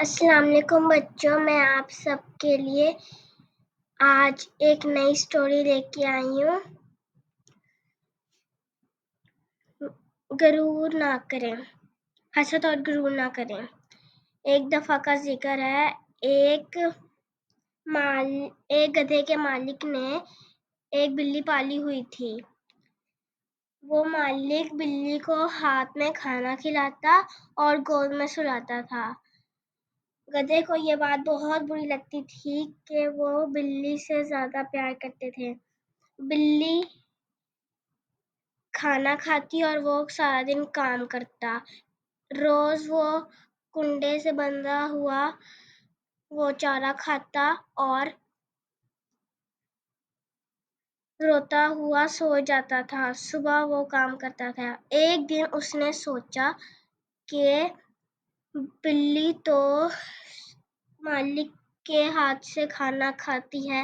السلام علیکم بچوں، میں آپ سب کے لیے آج ایک نئی اسٹوری لے کے آئی ہوں۔ غرور نہ کریں، حسد اور غرور نہ کریں۔ ایک دفعہ کا ذکر ہے، ایک گدھے کے مالک نے ایک بلی پالی ہوئی تھی۔ وہ مالک بلی کو ہاتھ میں کھانا کھلاتا اور گود میں سلاتا تھا۔ گدھے کو یہ بات بہت بری لگتی تھی کہ وہ بلی سے زیادہ پیار کرتے تھے۔ بلی کھانا کھاتی اور وہ سارا دن کام کرتا۔ روز وہ کنڈے سے بندھا ہوا وہ چارہ کھاتا اور روتا ہوا سو جاتا تھا۔ صبح وہ کام کرتا تھا۔ ایک دن اس نے سوچا کہ بلی تو مالک کے ہاتھ سے کھانا کھاتی ہے،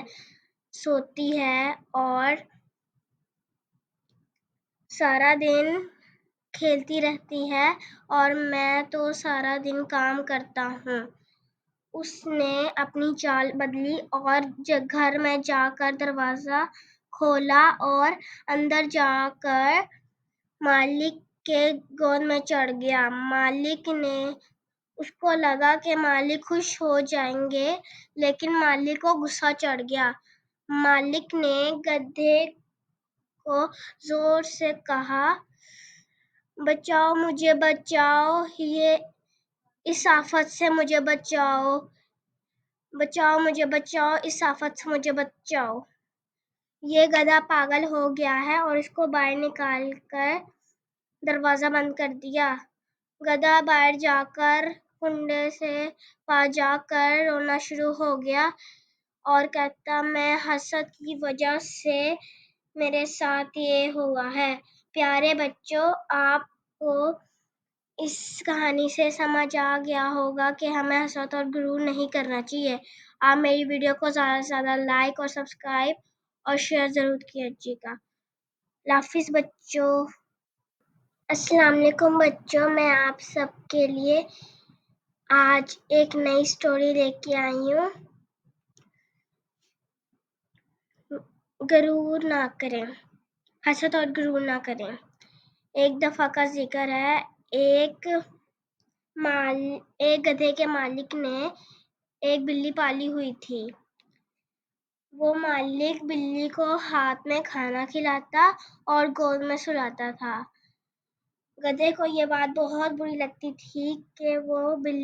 سوتی ہے اور سارا دن کھیلتی رہتی ہے، اور میں تو سارا دن کام کرتا ہوں۔ اس نے اپنی چال بدلی اور گھر میں جا کر دروازہ کھولا اور اندر جا کر مالک کے گود میں چڑھ گیا۔ اس کو لگا کہ مالک خوش ہو جائیں گے، لیکن مالک کو غصہ چڑھ گیا۔ مالک نے گدھے کو زور سے کہا، بچاؤ مجھے، بچاؤ، اس آفت سے مجھے بچاؤ، بچاؤ مجھے، بچاؤ، اس آفت سے مجھے بچاؤ۔ یہ گدھا پاگل ہو گیا ہے، اور اس کو باہر نکال کر دروازہ بند کر دیا۔ گدھا باہر جا کر کنڈے سے پار جا کر رونا شروع ہو گیا اور کہتا، میں حسد کی وجہ سے میرے ساتھ یہ ہوا ہے۔ پیارے بچوں، آپ کو اس کہانی سے سمجھ آ گیا ہوگا کہ ہمیں حسد اور غرور نہیں کرنا چاہیے۔ آپ میری ویڈیو کو زیادہ سے زیادہ لائک اور سبسکرائب اور شیئر ضرور کیجیے گا۔ اللہ حافظ بچوں۔ السلام علیکم بچوں، میں آپ سب کے لیے آج ایک نئی اسٹوری لے کے آئی ہوں۔ غرور نہ کریں، حسد اور غرور نہ کریں۔ ایک دفعہ کا ذکر ہے، ایک گدھے کے مالک نے ایک بلی پالی ہوئی تھی۔ وہ مالک بلی کو ہاتھ میں کھانا کھلاتا اور گود میں سلاتا تھا۔ گدھے کو یہ بات بہت بری لگتی تھی کہ وہ بلی